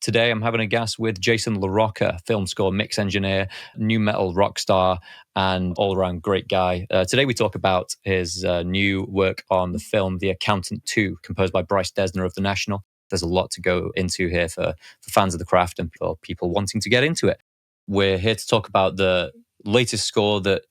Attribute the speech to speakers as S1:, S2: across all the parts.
S1: Today, I'm having a guest with Jason LaRocca, film score, mix engineer, new metal rock star, and all-around great guy. Today, we talk about his new work on the film The Accountant 2, composed by Bryce Dessner of the National. There's a lot to go into here for fans of the craft and for people wanting to get into it. We're here to talk about the latest score that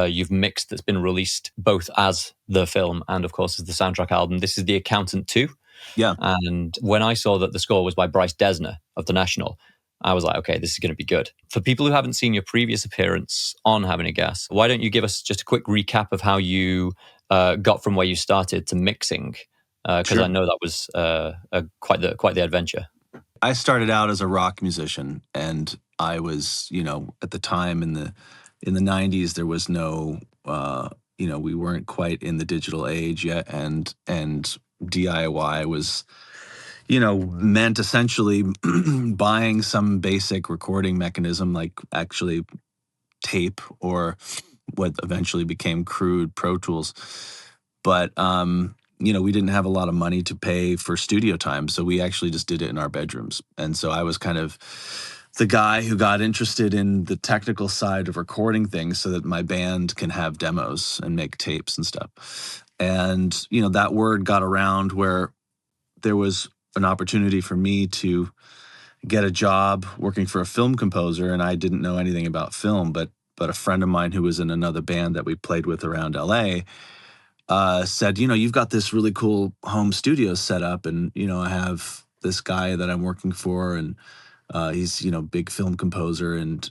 S1: you've mixed that's been released both as the film and, of course, as the soundtrack album. This is The Accountant 2.
S2: Yeah.
S1: And when I saw that the score was by Bryce Dessner of the National, I was like, okay, this is going to be good. For people who haven't seen your previous appearance on Having a Gas, why don't you give us just a quick recap of how you got from where you started to mixing? Because
S2: Sure.
S1: I know that was quite the adventure.
S2: I started out as a rock musician, and I was, at the time in the 90s, there was no, we weren't quite in the digital age yet, and DIY was, meant essentially buying some basic recording mechanism, like actually tape or what eventually became crude Pro Tools. But we didn't have a lot of money to pay for studio time, so we actually just did it in our bedrooms. And so I was kind of the guy who got interested in the technical side of recording things so that my band can have demos and make tapes and stuff. And, that word got around where there was an opportunity for me to get a job working for a film composer, and I didn't know anything about film, but a friend of mine who was in another band that we played with around LA said, you've got this really cool home studio set up, and, I have this guy that I'm working for, and he's, big film composer, and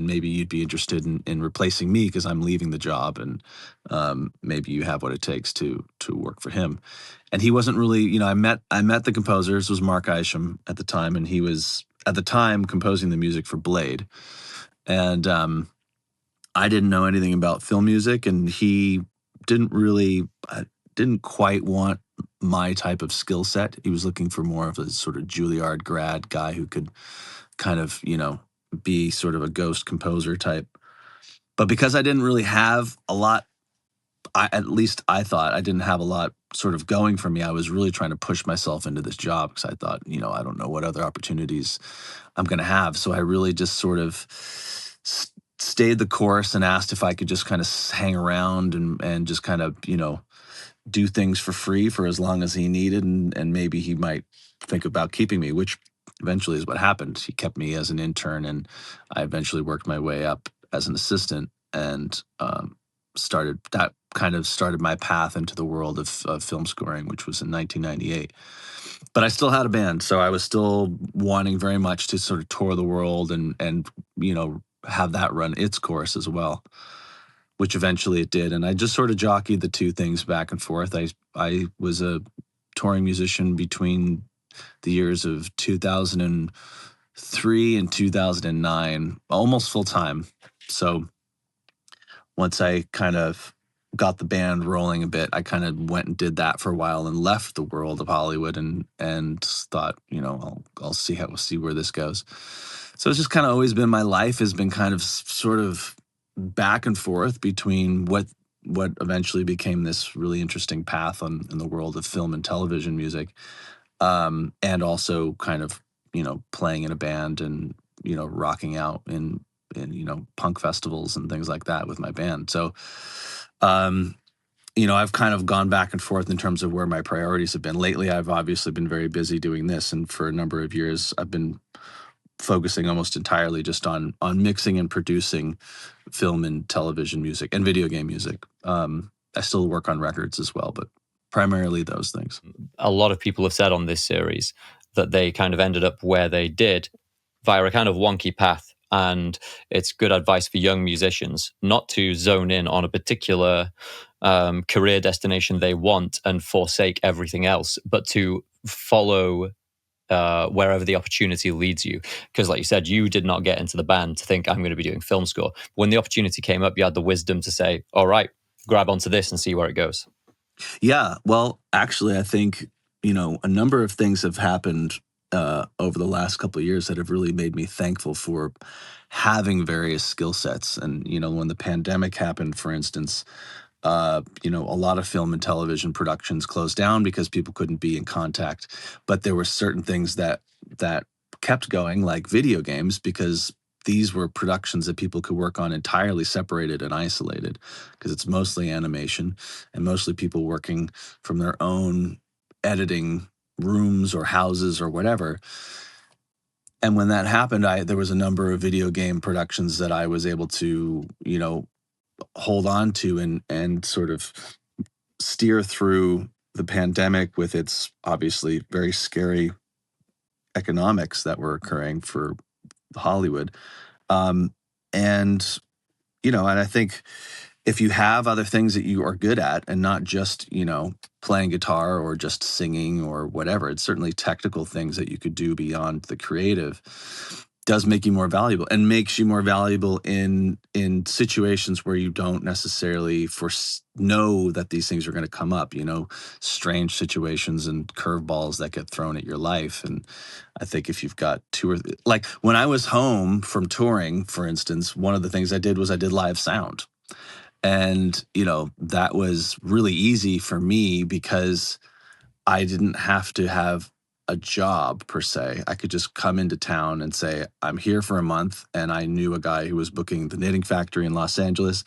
S2: maybe you'd be interested in replacing me because I'm leaving the job, and maybe you have what it takes to work for him. And he wasn't really, I met the composers. It was Mark Isham at the time, and he was at the time composing the music for Blade. And I didn't know anything about film music, and he didn't quite want my type of skill set. He was looking for more of a sort of Juilliard grad guy who could kind of, be sort of a ghost composer type. But because I didn't really have a lot, at least I thought I didn't have a lot sort of going for me, I was really trying to push myself into this job because I thought, I don't know what other opportunities I'm going to have. So I really just sort of stayed the course and asked if I could just kind of hang around and just kind of, do things for free for as long as he needed. And maybe he might think about keeping me, which eventually is what happened. He kept me as an intern, and I eventually worked my way up as an assistant and started my path into the world of film scoring, which was in 1998. But I still had a band, so I was still wanting very much to sort of tour the world and have that run its course as well, which eventually it did. And I just sort of jockeyed the two things back and forth. I was a touring musician between the years of 2003 and 2009, almost full time. So once I kind of got the band rolling a bit, I kind of went and did that for a while and left the world of Hollywood and thought, I'll see where this goes. So it's just kind of always been my life has been kind of sort of back and forth between what eventually became this really interesting path in the world of film and television music, and also kind of playing in a band and rocking out in punk festivals and things like that with my band. So I've kind of gone back and forth in terms of where my priorities have been. Lately, I've obviously been very busy doing this, and for a number of years I've been focusing almost entirely just on mixing and producing film and television music and video game music. I still work on records as well, but primarily those things.
S1: A lot of people have said on this series that they kind of ended up where they did via a kind of wonky path. And it's good advice for young musicians not to zone in on a particular career destination they want and forsake everything else, but to follow wherever the opportunity leads you. Because like you said, you did not get into the band to think I'm going to be doing film score. When the opportunity came up, you had the wisdom to say, all right, grab onto this and see where it goes.
S2: Yeah, well, actually, I think, a number of things have happened over the last couple of years that have really made me thankful for having various skill sets. And, when the pandemic happened, for instance, A lot of film and television productions closed down because people couldn't be in contact. But there were certain things that kept going, like video games, because these were productions that people could work on entirely separated and isolated, because it's mostly animation and mostly people working from their own editing rooms or houses or whatever. And when that happened, there was a number of video game productions that I was able to, hold on to and sort of steer through the pandemic with its obviously very scary economics that were occurring for Hollywood. Um, and and I think if you have other things that you are good at and not just, playing guitar or just singing or whatever, it's certainly technical things that you could do beyond the creative, does make you more valuable and makes you more valuable in situations where you don't necessarily know that these things are going to come up, strange situations and curveballs that get thrown at your life. And I think if you've got like when I was home from touring, for instance, one of the things I did was I did live sound. And, that was really easy for me because I didn't have to have a job per se. I could just come into town and say, I'm here for a month. And I knew a guy who was booking the Knitting Factory in Los Angeles.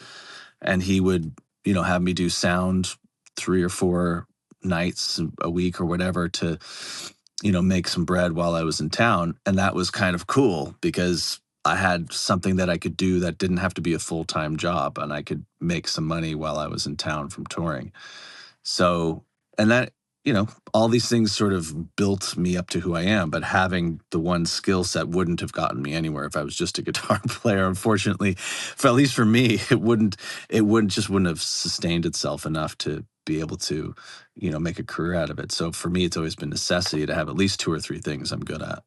S2: And he would, have me do sound 3 or 4 nights a week or whatever to, make some bread while I was in town. And that was kind of cool because I had something that I could do that didn't have to be a full-time job, and I could make some money while I was in town from touring. So, and that, all these things sort of built me up to who I am, but having the one skill set wouldn't have gotten me anywhere if I was just a guitar player. Unfortunately, for at least for me, it wouldn't have sustained itself enough to be able to, make a career out of it. So for me, it's always been necessity to have at least 2 or 3 things I'm good at.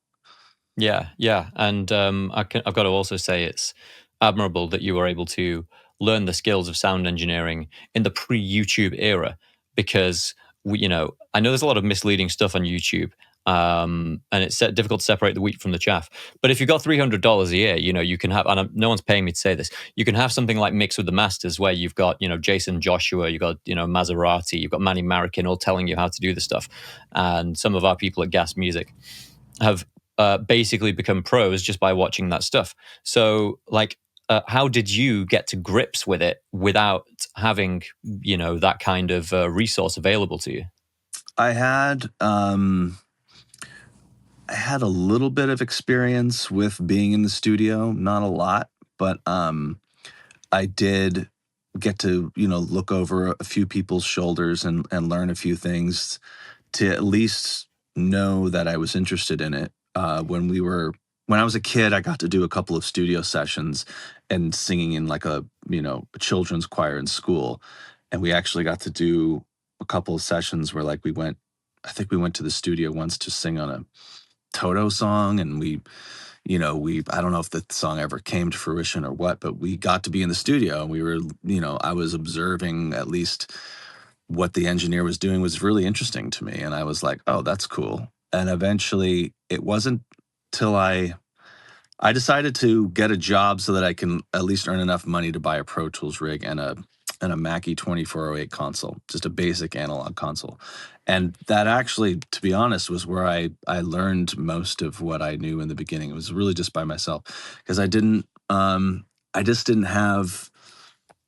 S1: Yeah, yeah, and I've got to also say it's admirable that you were able to learn the skills of sound engineering in the pre-YouTube era, because I know there's a lot of misleading stuff on YouTube, and it's difficult to separate the wheat from the chaff. But if you've got $300 a year, you can have, and no one's paying me to say this, you can have something like Mix with the Masters, where you've got Jason Joshua, you've got Maserati, you've got Manny Marroquin all telling you how to do the stuff, and some of our people at Gas Music have basically become pros just by watching that stuff. So, how did you get to grips with it without having, that kind of resource available to you?
S2: I had I had a little bit of experience with being in the studio, not a lot, but I did get to, look over a few people's shoulders and learn a few things to at least know that I was interested in it. When I was a kid, I got to do a couple of studio sessions and singing in like a children's choir in school. And we actually got to do a couple of sessions where I think we went to the studio once to sing on a Toto song, and I don't know if the song ever came to fruition or what, but we got to be in the studio and we were, I was observing at least what the engineer was doing was really interesting to me. And I was like, oh, that's cool. And eventually it wasn't till I decided to get a job so that I can at least earn enough money to buy a Pro Tools rig and a Mackie 2408 console, just a basic analog console. And that actually, to be honest, was where I learned most of what I knew in the beginning. It was really just by myself, because I just didn't have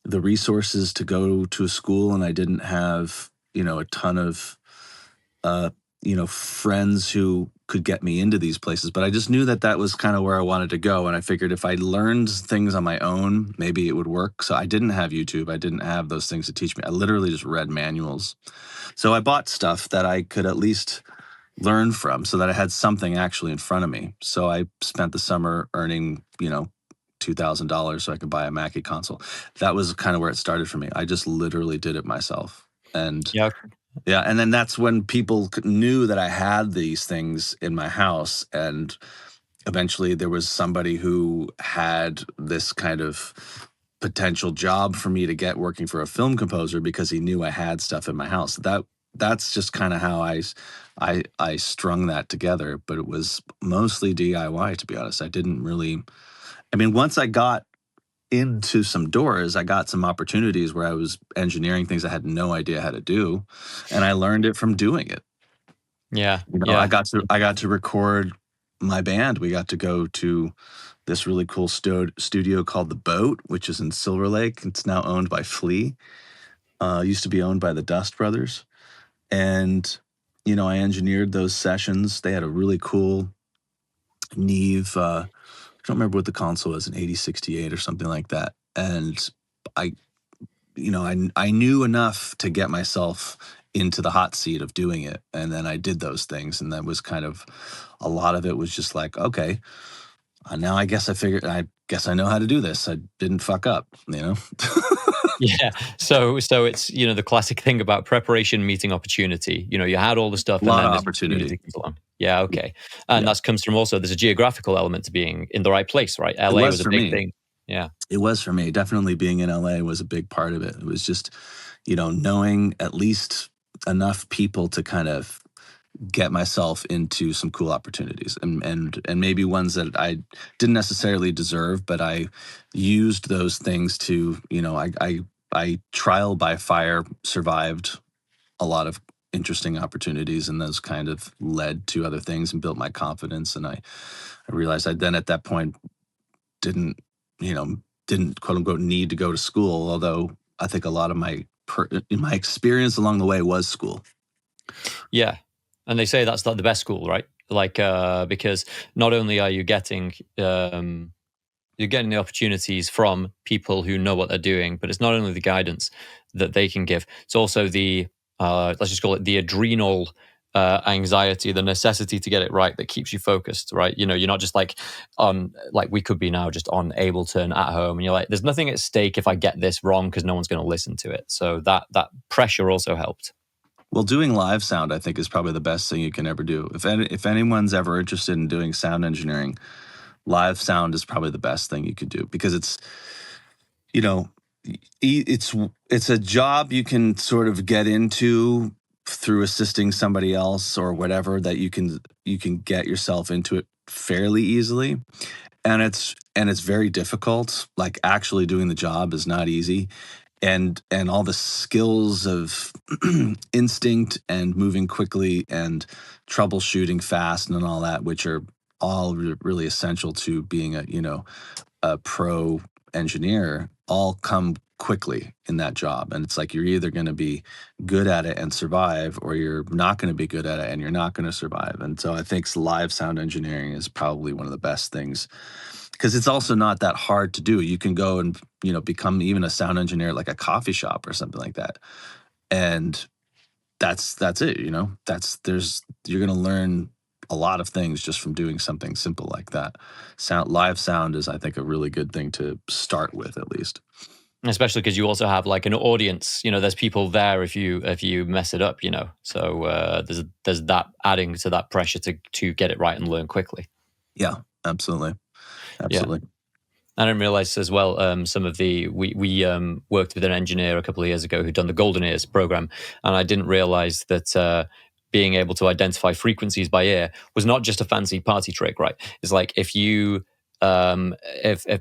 S2: the resources to go to a school, and I didn't have, a ton of friends who could get me into these places. But I just knew that that was kind of where I wanted to go. And I figured if I learned things on my own, maybe it would work. So I didn't have YouTube. I didn't have those things to teach me. I literally just read manuals. So I bought stuff that I could at least learn from so that I had something actually in front of me. So I spent the summer earning, $2,000 so I could buy a Mackie console. That was kind of where it started for me. I just literally did it myself. And
S1: Yeah,
S2: yeah, and then that's when people knew that I had these things in my house, and eventually there was somebody who had this kind of potential job for me to get working for a film composer because he knew I had stuff in my house. That's just kind of how I strung that together, but it was mostly DIY, to be honest. I didn't really. I mean, once I got into some doors. I got some opportunities where I was engineering things I had no idea how to do, and I learned it from doing it.
S1: Yeah,
S2: You know,
S1: yeah.
S2: I got to record my band. We got to go to this really cool studio called The Boat, which is in Silver Lake. It's now owned by Flea. Used to be owned by the Dust Brothers. And, you know, I engineered those sessions. They had a really cool Neve. I don't remember what the console was, an 8068 or something like that. And I, you know, I knew enough to get myself into the hot seat of doing it. And then I did those things. And that was kind of, a lot of it was just like, okay, now I guess I know how to do this. I didn't fuck up, you know?
S1: Yeah. So it's, you know, the classic thing about preparation meeting opportunity. You know, you had all the
S2: A
S1: stuff and
S2: lot of
S1: then this
S2: opportunity.
S1: opportunity comes along. Yeah, okay. And
S2: Yeah.
S1: that comes from also there's a geographical element to being in the right place, right?
S2: It
S1: LA
S2: was
S1: was a
S2: for
S1: big
S2: me.
S1: thing. Yeah.
S2: It was for me. Definitely being in LA was a big part of it. It was just, you know, knowing at least enough people to kind of get myself into some cool opportunities, and maybe ones that I didn't necessarily deserve, but I used those things to, you know, I trial by fire survived a lot of interesting opportunities, and those kind of led to other things and built my confidence. And I realized I then at that point didn't, you know, didn't quote unquote need to go to school, although I think a lot of my experience along the way was school.
S1: Yeah. And they say that's like the best school, right? Like because not only are you getting you're getting the opportunities from people who know what they're doing, but it's not only the guidance that they can give, it's also the let's just call it the adrenal anxiety, the necessity to get it right that keeps you focused, right? You know, you're not just like on, like we could be now just on Ableton at home and you're like, there's nothing at stake if I get this wrong because no one's going to listen to it. So that pressure also helped.
S2: Well, doing live sound, I think, is probably the best thing you can ever do. If anyone's ever interested in doing sound engineering, live sound is probably the best thing you could do, because it's, you know, it's a job you can sort of get into through assisting somebody else or whatever, that you can get yourself into it fairly easily. And it's very difficult. Like, actually doing the job is not easy, and all the skills of instinct and moving quickly and troubleshooting fast and all that, which are all really essential to being a, you know, a pro engineer, all come quickly in that job. And it's like, you're either going to be good at it and survive, or you're not going to be good at it and you're not going to survive. And so I think live sound engineering is probably one of the best things, because it's also not that hard to do. You can go and, you know, become even a sound engineer at like a coffee shop or something like that. And that's it, you know. You're going to learn a lot of things just from doing something simple like that. Live sound is, I think, a really good thing to start with, at least.
S1: Especially because you also have like an audience, you know, there's people there if you mess it up, you know. So there's that adding to that pressure to get it right and learn quickly.
S2: Yeah, absolutely.
S1: Yeah.
S2: Absolutely.
S1: I didn't realize as well, some of we worked with an engineer a couple of years ago who'd done the Golden Ears program, and I didn't realize that being able to identify frequencies by ear was not just a fancy party trick, right? It's like if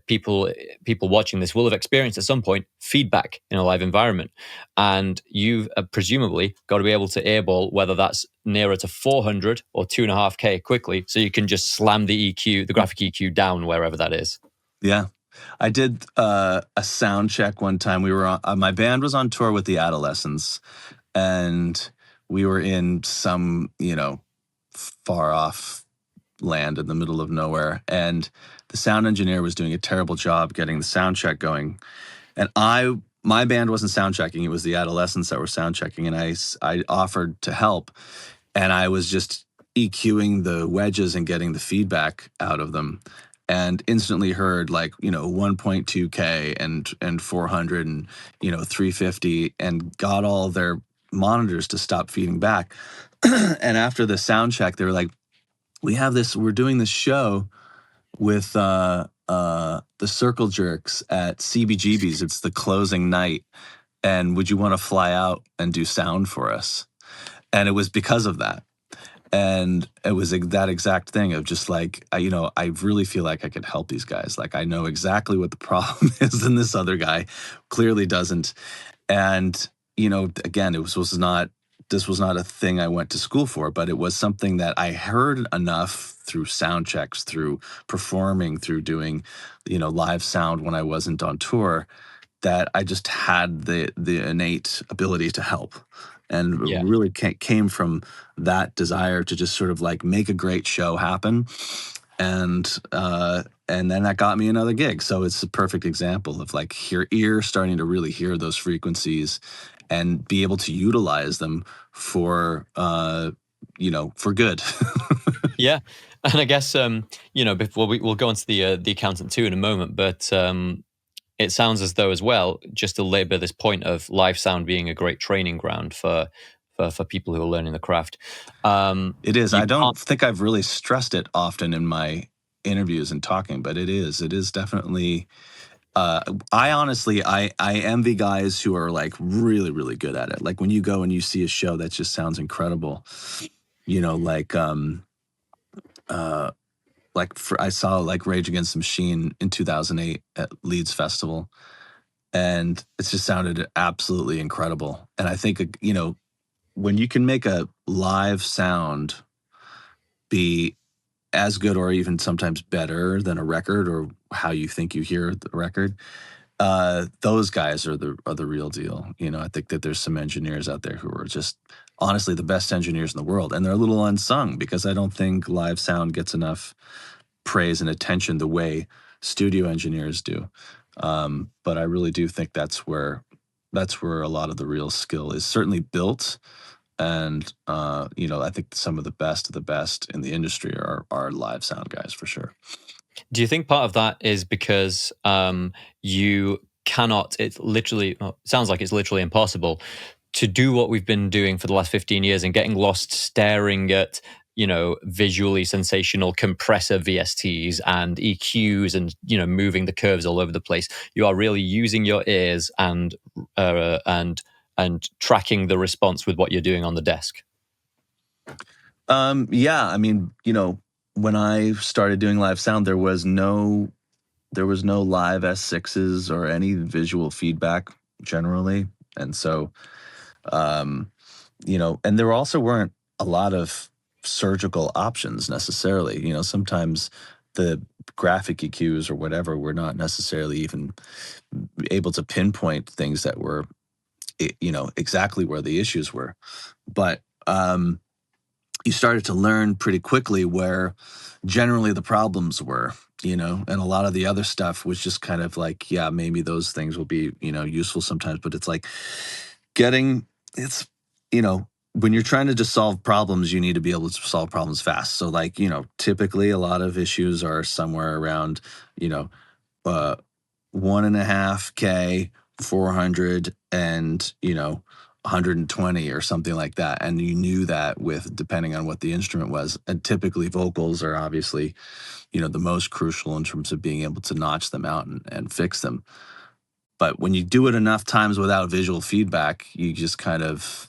S1: people watching this will have experienced at some point feedback in a live environment, and you've presumably got to be able to airball whether that's nearer to 400 or 2.5K quickly, so you can just slam the EQ, the graphic EQ, down wherever that is.
S2: Yeah. I did a sound check one time. We were on, my band was on tour with the Adolescents, and we were in some, you know, far off land in the middle of nowhere. And the sound engineer was doing a terrible job getting the sound check going. And my band wasn't sound checking. It was the Adolescents that were sound checking. And I offered to help. And I was just EQing the wedges and getting the feedback out of them, and instantly heard, like, you know, 1.2K and 400 and, you know, 350, and got all their monitors to stop feeding back. And after the sound check, they were like, we're doing this show with the Circle Jerks at CBGB's. It's the closing night. And would you want to fly out and do sound for us? And it was because of that. And it was that exact thing of just like, I really feel like I could help these guys. Like I know exactly what the problem is, and this other guy clearly doesn't. And again, this was not a thing I went to school for, but it was something that I heard enough through sound checks, through performing, through doing, live sound when I wasn't on tour, that I just had the innate ability to help, and it
S1: Yeah.
S2: really came from that desire to just sort of like make a great show happen, and then that got me another gig. So it's a perfect example of like your ear starting to really hear those frequencies and be able to utilize them for for good.
S1: Yeah. And I guess, before we'll go on to the accountant too in a moment, but it sounds as though as well, just to labor this point of live sound being a great training ground for people who are learning the craft.
S2: It is.
S1: You
S2: I don't
S1: can't,
S2: think I've really stressed it often in my interviews and talking, but it is. It is definitely. I honestly, I envy guys who are like really, really good at it. Like when you go and you see a show that just sounds incredible, like uh, I saw like Rage Against the Machine in 2008 at Leeds Festival, and it just sounded absolutely incredible. And I think when you can make a live sound be as good or even sometimes better than a record or how you think you hear the record, those guys are the real deal. I think that there's some engineers out there who are just honestly the best engineers in the world, and they're a little unsung because I don't think live sound gets enough praise and attention the way studio engineers do. But I really do think that's where a lot of the real skill is certainly built. And I think some of the best in the industry are live sound guys for sure.
S1: do you think part of that is because you cannot, it's literally, well, it sounds like it's literally impossible to do what we've been doing for the last 15 years and getting lost staring at, visually sensational compressor VSTs and EQs and, moving the curves all over the place. You are really using your ears and tracking the response with what you're doing on the desk.
S2: Yeah, I mean, when I started doing live sound, there was no live S6s or any visual feedback generally. And so, um, and there also weren't a lot of surgical options necessarily. Sometimes the graphic EQs or whatever were not necessarily even able to pinpoint things that were, exactly where the issues were. But you started to learn pretty quickly where generally the problems were, and a lot of the other stuff was just kind of like, yeah, maybe those things will be, useful sometimes, but it's like getting, it's, when you're trying to just solve problems, you need to be able to solve problems fast. So like, typically a lot of issues are somewhere around, you know, uh, 1.5K, 400, and 120 or something like that. And you knew that with depending on what the instrument was. And typically vocals are obviously, the most crucial in terms of being able to notch them out and fix them. But when you do it enough times without visual feedback, you just kind of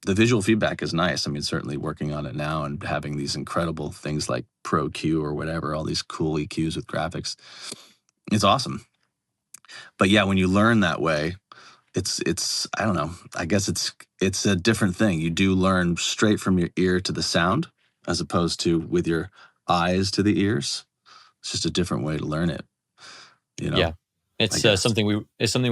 S2: the visual feedback is nice. I mean, certainly working on it now and having these incredible things like Pro Q or whatever, all these cool EQs with graphics, it's awesome. But yeah, when you learn that way, it's I don't know. I guess it's a different thing. You do learn straight from your ear to the sound as opposed to with your eyes to the ears. It's just a different way to learn it,
S1: Yeah,
S2: I
S1: it's
S2: guess.
S1: something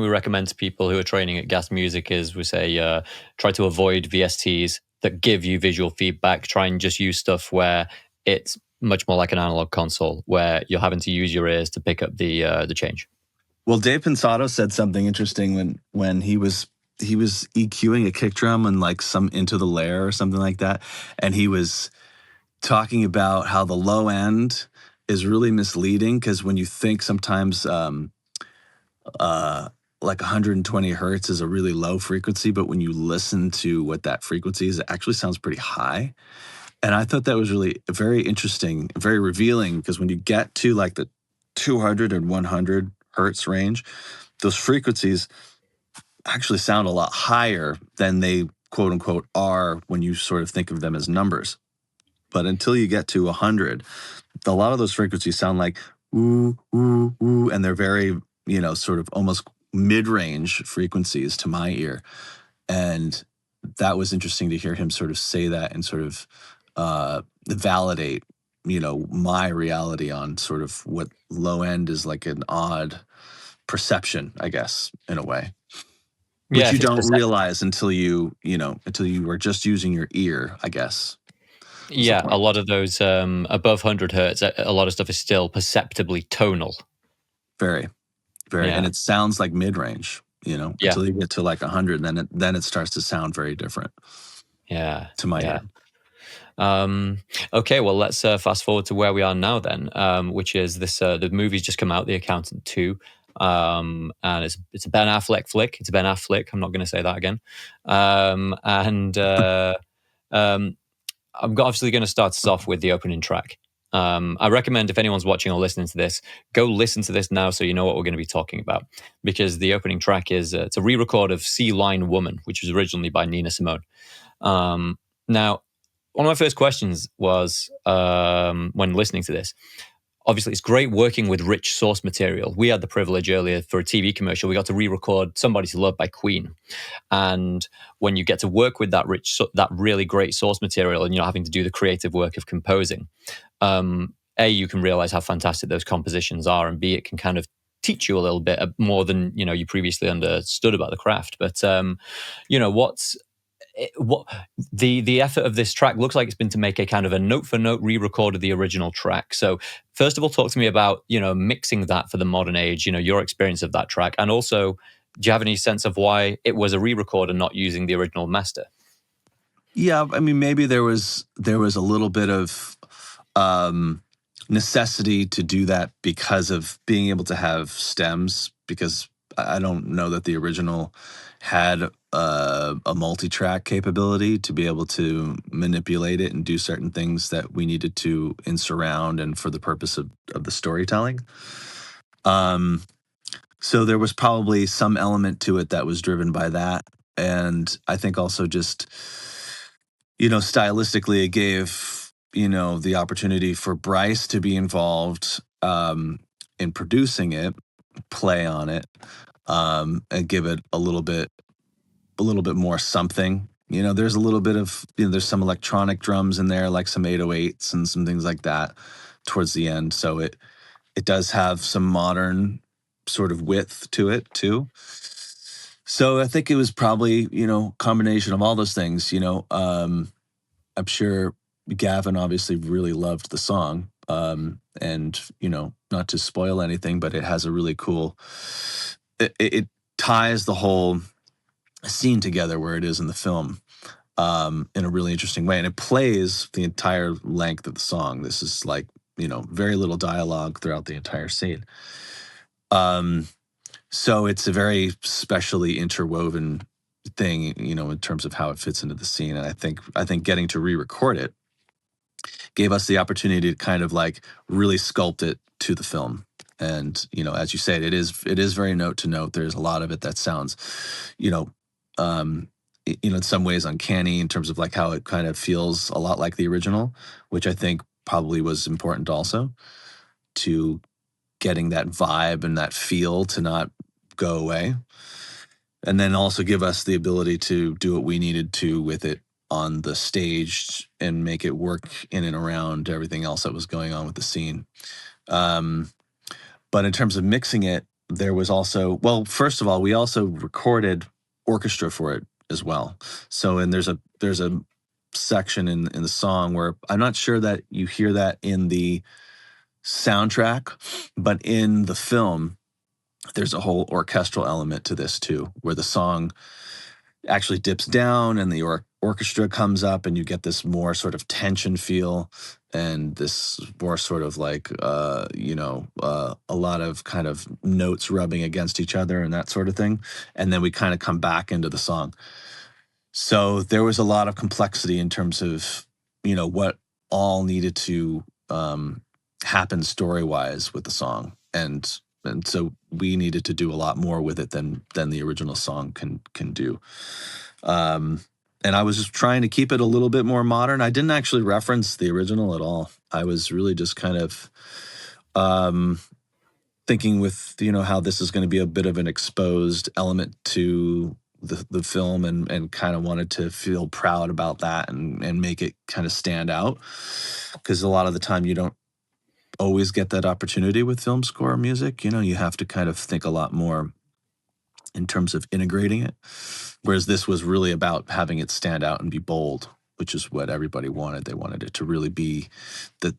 S1: we recommend to people who are training at Gas Music. Is we say try to avoid VSTs that give you visual feedback. Try and just use stuff where it's much more like an analog console, where you're having to use your ears to pick up the change.
S2: Well, Dave Pensato said something interesting when he was EQing a kick drum and like some Into the Lair or something like that, and he was talking about how the low end is really misleading because when you think sometimes uh, like 120 hertz is a really low frequency, but when you listen to what that frequency is, it actually sounds pretty high. And I thought that was really very interesting, very revealing because when you get to like the 200 and 100 hertz range, those frequencies actually sound a lot higher than they quote unquote are when you sort of think of them as numbers. But until you get to 100, a lot of those frequencies sound like ooh, ooh, ooh, and they're very, sort of almost mid-range frequencies to my ear. And that was interesting to hear him sort of say that and sort of validate, my reality on sort of what low end is like an odd perception, I guess, in a way,
S1: Yeah,
S2: which you
S1: if it's
S2: don't
S1: perception.
S2: realize until until you are just using your ear, I guess, was the
S1: Yeah, a
S2: point.
S1: lot of those above 100 hertz, a lot of stuff is still perceptibly tonal.
S2: Very, very, and
S1: Yeah,
S2: it sounds like mid-range,
S1: yeah,
S2: until you get to like 100, then it starts to sound very different
S1: yeah,
S2: to my
S1: yeah.
S2: ear.
S1: Okay, well, let's fast forward to where we are now then, which is this: the movie's just come out, The Accountant 2, and it's a Ben Affleck flick. It's Ben Affleck. I'm not going to say that again. And um, I'm obviously going to start us off with the opening track. I recommend if anyone's watching or listening to this, go listen to this now so you know what we're going to be talking about. Because the opening track is it's a re-record of "Sea Lion Woman," which was originally by Nina Simone. Now, one of my first questions was when listening to this. Obviously, it's great working with rich source material. We had the privilege earlier for a TV commercial. We got to re-record "Somebody to Love" by Queen, and when you get to work with that really great source material, and you're not having to do the creative work of composing, A, you can realize how fantastic those compositions are, and B, it can kind of teach you a little bit more than you previously understood about the craft. But what's what the effort of this track looks like it's been to make a kind of a note for note re-record of the original track. So first of all, talk to me about mixing that for the modern age, your experience of that track, and also do you have any sense of why it was a re-record and not using the original master?
S2: Yeah, I mean, maybe there was a little bit of um, necessity to do that because of being able to have stems. Because I don't know that the original had a multi-track capability to be able to manipulate it and do certain things that we needed to in surround and for the purpose of the storytelling. Um, so there was probably some element to it that was driven by that. And I think also just, stylistically, it gave, the opportunity for Bryce to be involved in producing it, play on it, and give it a little bit more something. There's a little bit of, there's some electronic drums in there, like some 808s and some things like that towards the end. So it does have some modern sort of width to it too. So I think it was probably, combination of all those things, I'm sure Gavin obviously really loved the song. And, not to spoil anything, but it has a really cool, it ties the whole scene together where it is in the film in a really interesting way. And it plays the entire length of the song. This is like, very little dialogue throughout the entire scene. Um, so it's a very specially interwoven thing, in terms of how it fits into the scene. And I think getting to re-record it gave us the opportunity to kind of like really sculpt it to the film. And as you said, it is very note to note. There's a lot of it that sounds, you know, um, in some ways uncanny in terms of like how it kind of feels a lot like the original, which I think probably was important also to getting that vibe and that feel to not go away. And then also give us the ability to do what we needed to with it on the stage and make it work in and around everything else that was going on with the scene. Um, but in terms of mixing it, there was also, well, first of all, we also recorded orchestra for it as well. So, and there's a section in the song where I'm not sure that you hear that in the soundtrack, but in the film, there's a whole orchestral element to this too, where the song actually dips down and the orchestra comes up and you get this more sort of tension feel and this more sort of like a lot of kind of notes rubbing against each other and that sort of thing, and then we kind of come back into the song. So there was a lot of complexity in terms of what all needed to happen story wise with the song, and so we needed to do a lot more with it than the original song can do. Um, and I was just trying to keep it a little bit more modern. I didn't actually reference the original at all. I was really just kind of um, thinking with how this is going to be a bit of an exposed element to the film, and kind of wanted to feel proud about that, and make it kind of stand out, because a lot of the time you don't always get that opportunity with film score music. You have to kind of think a lot more in terms of integrating it. Whereas this was really about having it stand out and be bold, which is what everybody wanted. They wanted it to really be the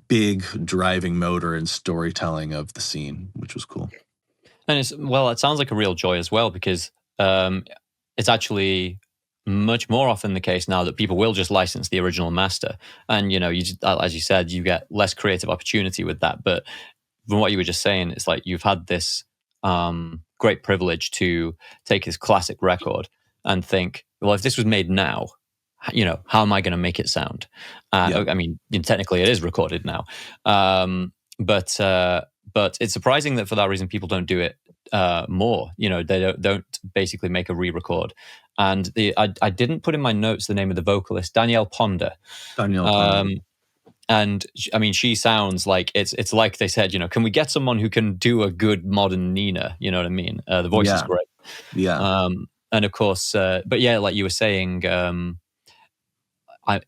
S2: big driving motor and storytelling of the scene, which was cool.
S1: And it sounds like a real joy as well, because it's actually much more often the case now that people will just license the original master. And, as you said, you get less creative opportunity with that. But from what you were just saying, it's like you've had this great privilege to take this classic record and think, well, if this was made now, how am I going to make it sound? I mean, technically it is recorded now. But it's surprising that for that reason, people don't do it more. They don't basically make a re-record. And I didn't put in my notes the name of the vocalist, Danielle Ponder. And I mean, she sounds like it's like they said, can we get someone who can do a good modern Nina? You know what I mean? The voice is great.
S2: Yeah.
S1: And of course, but yeah, like you were saying,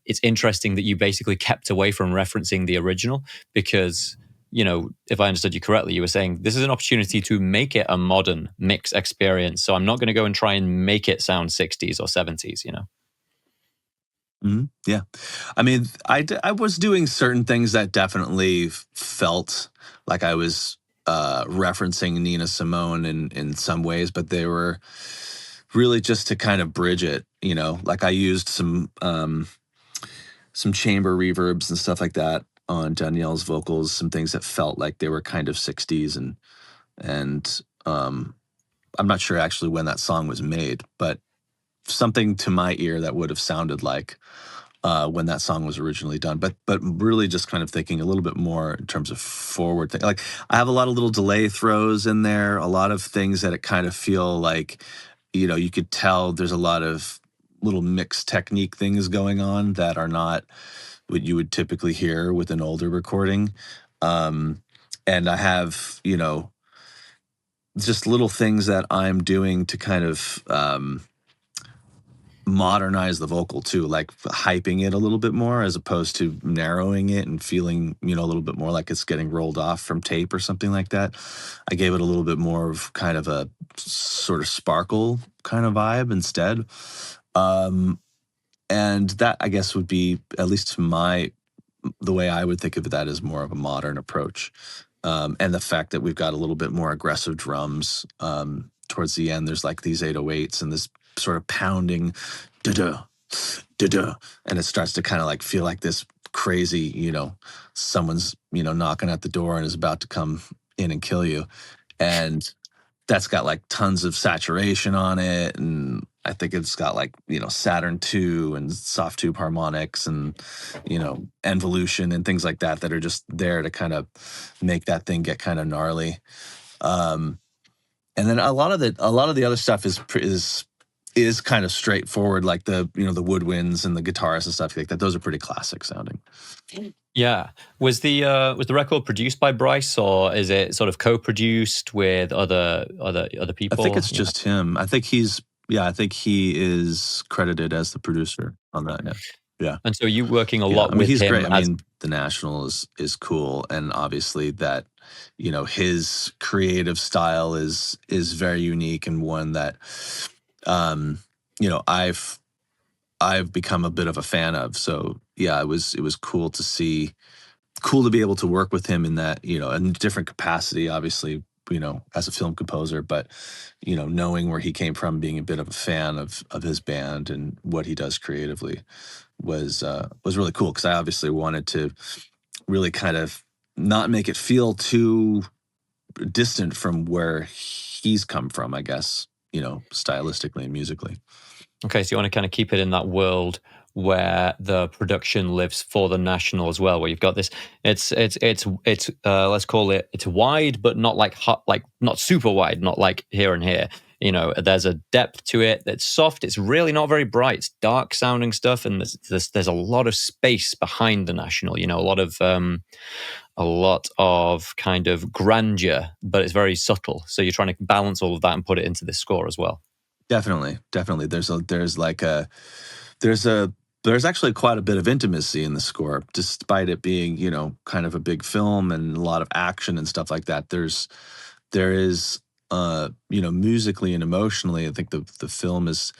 S1: it's interesting that you basically kept away from referencing the original, because, if I understood you correctly, you were saying this is an opportunity to make it a modern mix experience. So I'm not going to go and try and make it sound 60s or 70s,
S2: Mm-hmm. Yeah. I mean, I was doing certain things that definitely felt like I was referencing Nina Simone in some ways, but they were really just to kind of bridge it, like I used some chamber reverbs and stuff like that on Danielle's vocals, some things that felt like they were kind of 60s, and I'm not sure actually when that song was made, but something to my ear that would have sounded like when that song was originally done, but really just kind of thinking a little bit more in terms of forward thing. Like I have a lot of little delay throws in there, a lot of things that it kind of feel like, you could tell there's a lot of little mix technique things going on that are not what you would typically hear with an older recording. And I have, just little things that I'm doing to kind of modernize the vocal too, like hyping it a little bit more as opposed to narrowing it and feeling, a little bit more like it's getting rolled off from tape or something like that. I gave it a little bit more of kind of a sort of sparkle kind of vibe instead. And that, I guess, would be, at least the way I would think of that, is more of a modern approach. And the fact that we've got a little bit more aggressive drums towards the end. There's like these 808s and this sort of pounding, da-da, da-da, and it starts to kind of like feel like this crazy, someone's, knocking at the door and is about to come in and kill you. And that's got like tons of saturation on it, and I think it's got like Saturn II and soft tube harmonics and involution and things like that are just there to kind of make that thing get kind of gnarly. And then a lot of the other stuff is kind of straightforward, like the the woodwinds and the guitarists and stuff like that. Those are pretty classic sounding.
S1: Yeah. Was the record produced by Bryce, or is it sort of co-produced with other people?
S2: I think it's just him. I think he is credited as the producer on that. Yeah.
S1: And so you working a lot with
S2: he's
S1: him.
S2: Great. I mean, the National is cool, and obviously that his creative style is very unique, and one that I've become a bit of a fan of. So yeah, it was cool to be able to work with him in that, in a different capacity, obviously, as a film composer, but, knowing where he came from, being a bit of a fan of his band and what he does creatively was really cool, because I obviously wanted to really kind of not make it feel too distant from where he's come from, I guess, stylistically and musically.
S1: Okay, so you want to kind of keep it in that world where the production lives for the National as well, where you've got this. It's let's call it, it's wide, but not like hot, like not super wide, not like here and here. There's a depth to it that's soft. It's really not very bright. It's dark sounding stuff, and there's a lot of space behind the National. A lot of kind of grandeur, but it's very subtle. So you're trying to balance all of that and put it into this score as well.
S2: Definitely. There's actually quite a bit of intimacy in the score, despite it being, kind of a big film and a lot of action and stuff like that. There is, musically and emotionally, I think the film is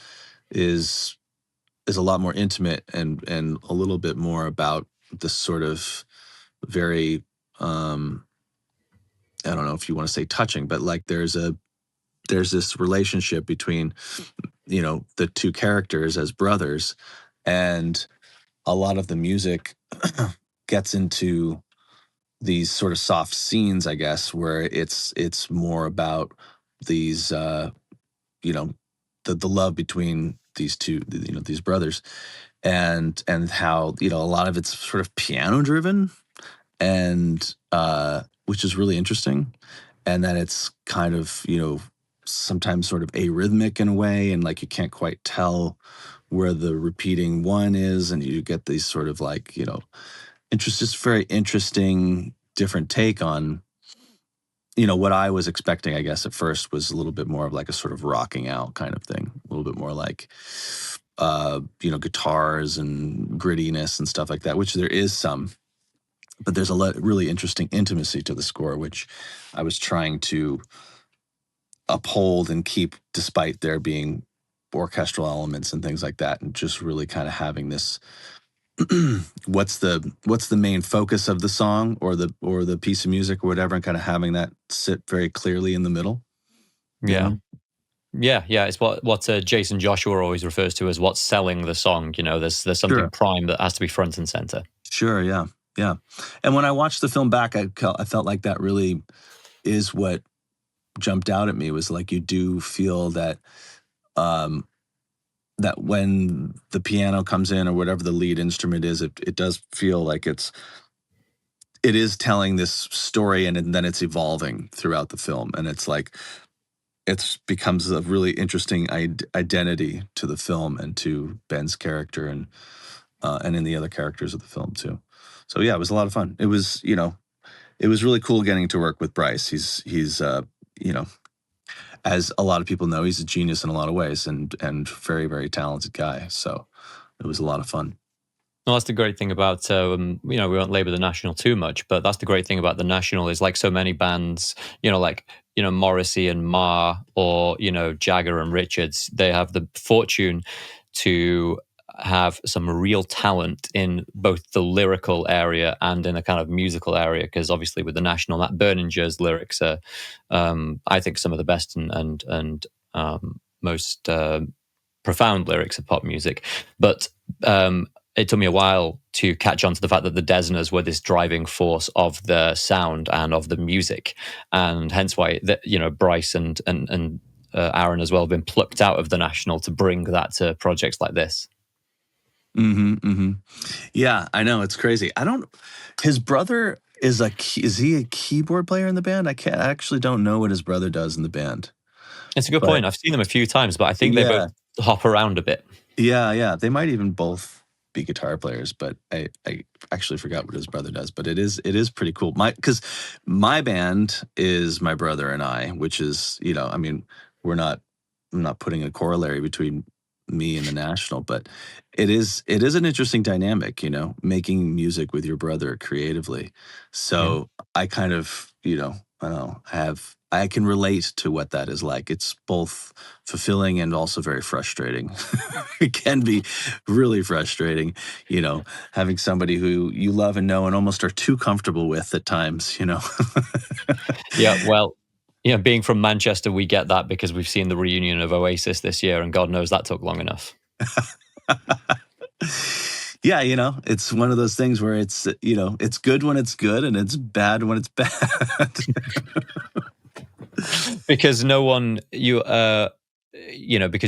S2: a lot more intimate and a little bit more about this sort of very, I don't know if you want to say touching, but like there's this relationship between, the two characters as brothers, and a lot of the music gets into these sort of soft scenes, I guess, where it's more about these, you know, the love between these two, these brothers, and how, a lot of it's sort of piano driven, and which is really interesting, and that it's kind of, sometimes sort of arrhythmic in a way, and like you can't quite tell where the repeating one is, and you get these sort of like, just very interesting different take on, what I was expecting, I guess, at first was a little bit more of like a sort of rocking out kind of thing, a little bit more like, guitars and grittiness and stuff like that, which there is some, but there's really interesting intimacy to the score, which I was trying to uphold and keep, despite there being orchestral elements and things like that, and just really kind of having this what's the main focus of the song or the piece of music or whatever, and kind of having that sit very clearly in the middle.
S1: Yeah. Yeah. It's what Jason Joshua always refers to as what's selling the song. There's something
S2: Sure.
S1: prime that has to be front and center.
S2: Sure. Yeah. Yeah. And when I watched the film back, I felt like that really is what jumped out at me, was like, you do feel that, that when the piano comes in or whatever the lead instrument is, it does feel like it is telling this story, and then it's evolving throughout the film, and it's like becomes a really interesting identity to the film and to Ben's character, and in the other characters of the film too. So yeah, it was a lot of fun. It was, it was really cool getting to work with Bryce. He's you know as a lot of people know, he's a genius in a lot of ways, and very, very talented guy. So it was a lot of fun.
S1: Well, that's the great thing about, we won't labor the National too much, but that's the great thing about the National is, like so many bands, Morrissey and Ma, or, Jagger and Richards, they have the fortune to have some real talent in both the lyrical area and in a kind of musical area. Because obviously with the National, Matt Berninger's lyrics are, I think, some of the best and most profound lyrics of pop music. But it took me a while to catch on to the fact that the Dessners were this driving force of the sound and of the music, and hence why Bryce and Aaron as well have been plucked out of the National to bring that to projects like this.
S2: Mm-hmm, mm-hmm. Yeah, I know, it's crazy. I don't. His brother is he a keyboard player in the band? I actually don't know what his brother does in the band.
S1: It's a good point. I've seen them a few times, but I think they both
S2: Yeah,
S1: hop around a bit.
S2: yeah. They might even both be guitar players, but I actually forgot what his brother does. But it is pretty cool. Because my band is my brother and I, which is, I mean, I'm not putting a corollary between me and the National, but it is an interesting dynamic, making music with your brother creatively.
S1: Yeah.
S2: So I kind of, I don't know, I can relate to what that is like. It's both fulfilling and also very frustrating. It can be really frustrating, having somebody who you love and know and almost are too comfortable with at times.
S1: Yeah, well, being from Manchester, we get that because we've seen the reunion of Oasis this year, and God knows that took long enough.
S2: Yeah, it's one of those things where it's good when it's good and it's bad when it's bad.
S1: Because no one because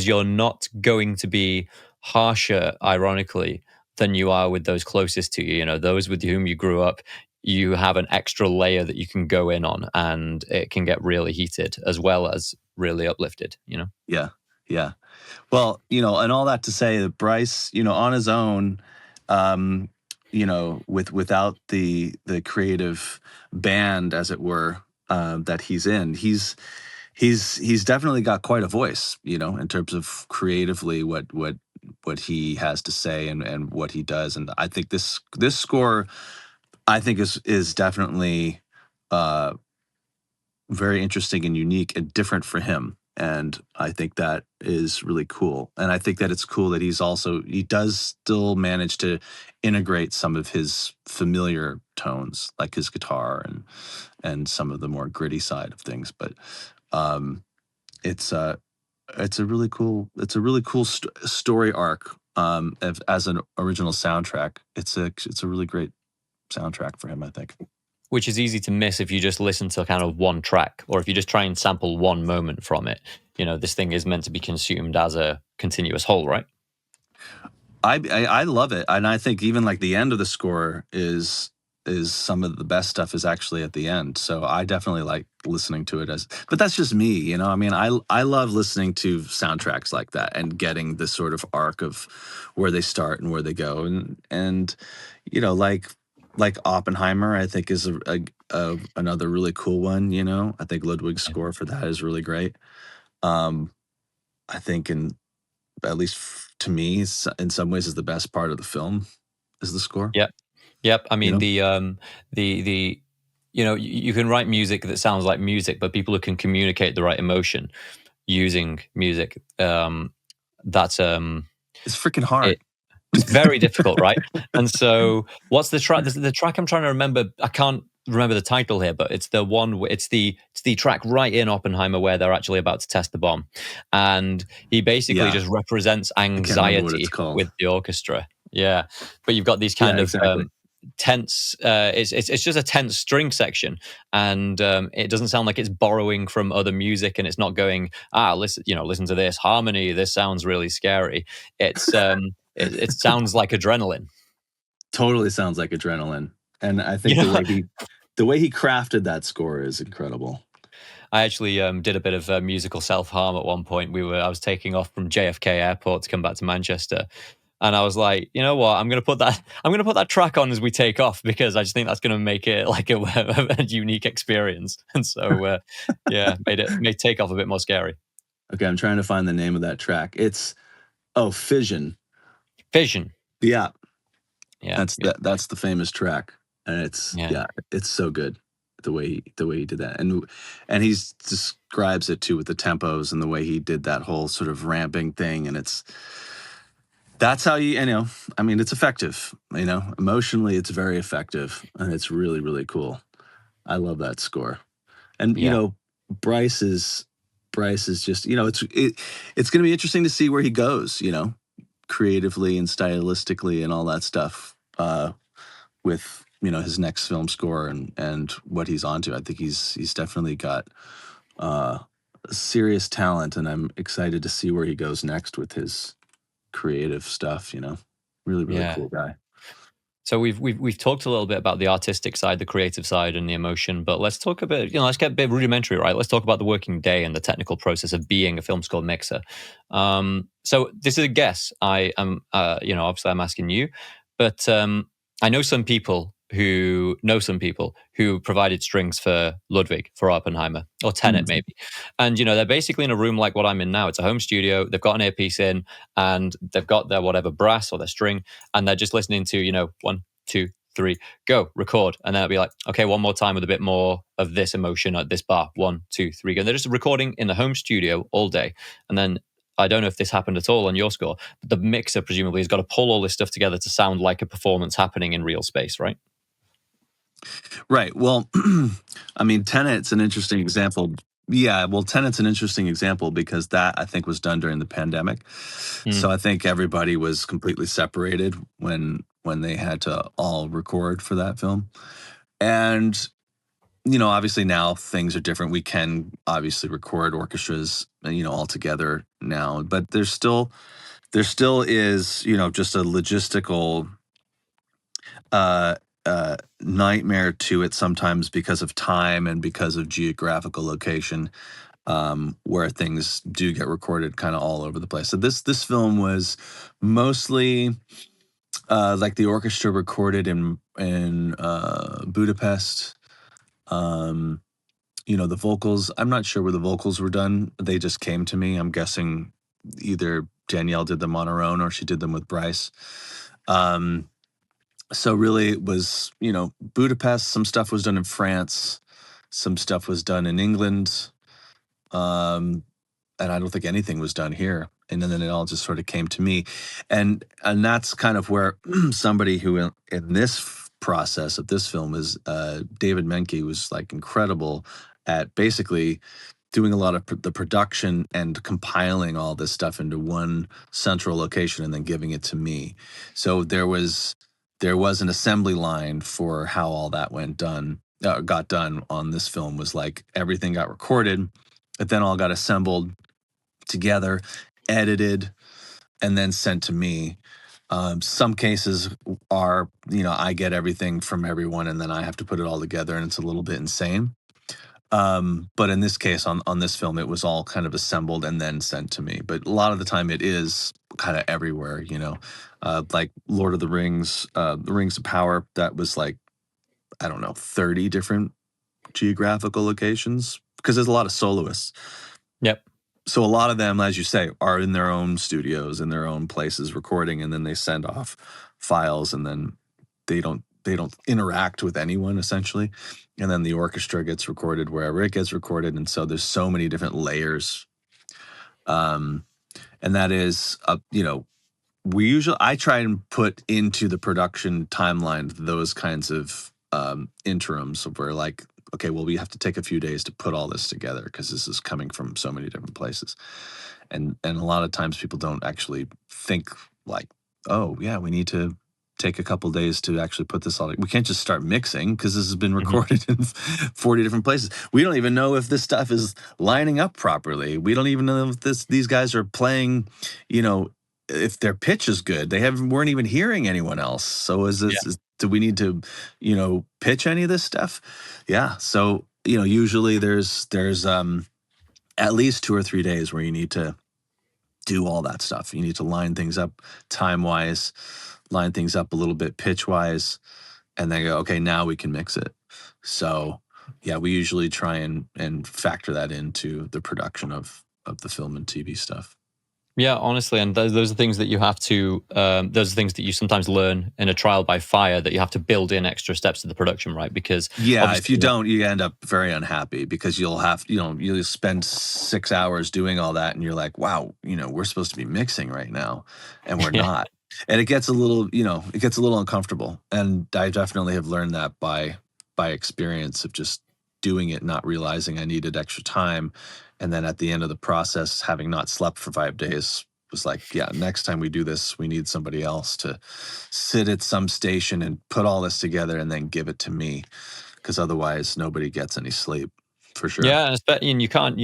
S1: you're not going to be harsher, ironically, than you are with those closest to you, those with whom you grew up. you have an extra layer that you can go in on, and it can get really heated as well as really uplifted, you know?
S2: Yeah, yeah. Well, and all that to say that Bryce, on his own, um, without the creative band, as it were, that he's in, he's definitely got quite a voice, in terms of creatively what he has to say and what he does. And I think this score, I think is definitely uh, very interesting and unique and different for him. And I think that is really cool. And I think that it's cool that he does still manage to integrate some of his familiar tones, like his guitar and some of the more gritty side of things. But um, it's it's a really cool story arc, as an original soundtrack. It's a really great soundtrack for him, I think.
S1: Which is easy to miss if you just listen to kind of one track, or if you just try and sample one moment from it. This thing is meant to be consumed as a continuous whole, right?
S2: I love it, and I think even like the end of the score is some of the best stuff is actually at the end. So I definitely like listening to it but that's just me, I mean, I love listening to soundtracks like that and getting this sort of arc of where they start and where they go, and like Oppenheimer, I think is another really cool one. I think Ludwig's score for that is really great. Um, I think at least to me, in some ways, is the best part of the film is the score.
S1: Yep. Yep. I
S2: You
S1: mean,
S2: know,
S1: the you can write music that sounds like music, but people who can communicate the right emotion using music, that's
S2: it's freaking hard.
S1: it, it's very difficult, right? And so, what's the track? The track I'm trying to remember. I can't remember the title here, but it's the one. It's the track right in Oppenheimer where they're actually about to test the bomb, and he basically
S2: Yeah,
S1: just represents
S2: I can't remember what it's
S1: anxiety
S2: called.
S1: with the orchestra. Yeah, but you've got these
S2: Yeah,
S1: kind of
S2: exactly.
S1: tense. It's just a tense string section, and it doesn't sound like it's borrowing from other music, and it's not going, listen to this harmony. This sounds really scary. It's it sounds like adrenaline.
S2: Totally sounds like adrenaline, and I
S1: You
S2: think the
S1: know,
S2: way he crafted that score is incredible.
S1: I actually did a bit of musical self harm at one point. I was taking off from JFK Airport to come back to Manchester, and I was like, you know what? I'm gonna put that track on as we take off because I just think that's gonna make it like a unique experience. And so, yeah, made takeoff a bit more scary.
S2: Okay, I'm trying to find the name of that track. It's Fission.
S1: Vision.
S2: Yeah,
S1: Yeah,
S2: that's
S1: yeah,
S2: that's the famous track, and
S1: yeah,
S2: it's so good the way he did that, and he describes it too with the tempos and the way he did that whole sort of ramping thing, and that's how I mean, it's effective, emotionally, it's very effective, and it's really, really cool. I love that score. And,
S1: yeah,
S2: Bryce is Bryce is just, it's going to be interesting to see where he goes, creatively and stylistically and all that stuff, with, his next film score and what he's onto. I think he's definitely got uh serious talent, and I'm excited to see where he goes next with his creative stuff. Really, really
S1: yeah.
S2: cool guy.
S1: So we've talked a little bit about the artistic side, the creative side, and the emotion. But let's talk a bit. Let's get a bit rudimentary, right? Let's talk about the working day and the technical process of being a film score mixer. So this is a guess. I am, obviously I'm asking you, but I know some people who provided strings for Ludwig, for Oppenheimer, or Tenet,
S2: Mhm.
S1: maybe. And they're basically in a room like what I'm in now. It's a home studio. They've got an earpiece in, and they've got their whatever brass or their string, and they're just listening to, one, two, three, go, record. And then it'll be like, okay, one more time with a bit more of this emotion at this bar. One, two, three, go. And they're just recording in the home studio all day. And then I don't know if this happened at all on your score, but the mixer presumably has got to pull all this stuff together to sound like a performance happening in real space, right?
S2: Right. Well, I mean, Tenet's an interesting example. Yeah, well, Tenet's an interesting example because that I think was done during the pandemic.
S1: Mm,
S2: So I think everybody was completely separated when they had to all record for that film. And obviously now things are different. We can obviously record orchestras, all together now, but there still is, just a logistical nightmare to it sometimes because of time and because of geographical location, where things do get recorded kind of all over the place. So this film was mostly like the orchestra recorded in Budapest. Um, the vocals. I'm not sure where the vocals were done. They just came to me. I'm guessing either Danielle did them on her own or she did them with Bryce. So really it was, Budapest. Some stuff was done in France. Some stuff was done in England. Um, and I don't think anything was done here. And then it all just sort of came to me, and that's kind of where somebody who in this process of this film is David Menke was like incredible at basically doing a lot of the production and compiling all this stuff into one central location and then giving it to me. So there was an assembly line for how all that got done on this film. Was like everything got recorded, it then all got assembled together, edited, and then sent to me. Some cases are, I get everything from everyone and then I have to put it all together, and it's a little bit insane. But in this case, on this film, it was all kind of assembled and then sent to me. But a lot of the time, it is kind of everywhere, like Lord of the Rings, the Rings of Power. That was like, I don't know, 30 different geographical locations because there's a lot of soloists.
S1: Yep.
S2: So a lot of them, as you say, are in their own studios, in their own places recording, and then they send off files, and then they don't interact with anyone essentially. And then the orchestra gets recorded wherever it gets recorded, and so there's so many different layers. And that is, I try and put into the production timeline those kinds of interims of where like, okay, well, we have to take a few days to put all this together because this is coming from so many different places. And a lot of times people don't actually think like, oh yeah, we need to take a couple days to actually put this all. We can't just start mixing because this has been recorded in 40 different places. We don't even know if this stuff is lining up properly. We don't even know if these guys are playing, if their pitch is good. They weren't even hearing anyone else. So do we need to, pitch any of this stuff? Yeah. So, usually there's at least 2 or 3 days where you need to do all that stuff. You need to line things up time-wise, line things up a little bit pitch-wise, and then go, okay, now we can mix it. So, yeah, we usually try and factor that into the production of the film and TV stuff.
S1: Yeah, honestly, and those are things that you have to. Those are things that you sometimes learn in a trial by fire that you have to build in extra steps to the production, right? Because
S2: yeah, if you don't, you end up very unhappy because you'll spend 6 hours doing all that, and you're like, wow, we're supposed to be mixing right now, and we're
S1: yeah,
S2: not, and it gets a little, uncomfortable. And I definitely have learned that by experience of just doing it, not realizing I needed extra time. And then at the end of the process, having not slept for 5 days, was like, yeah, next time we do this, we need somebody else to sit at some station and put all this together and then give it to me, because otherwise nobody gets any sleep, for sure.
S1: yeah, and you can't.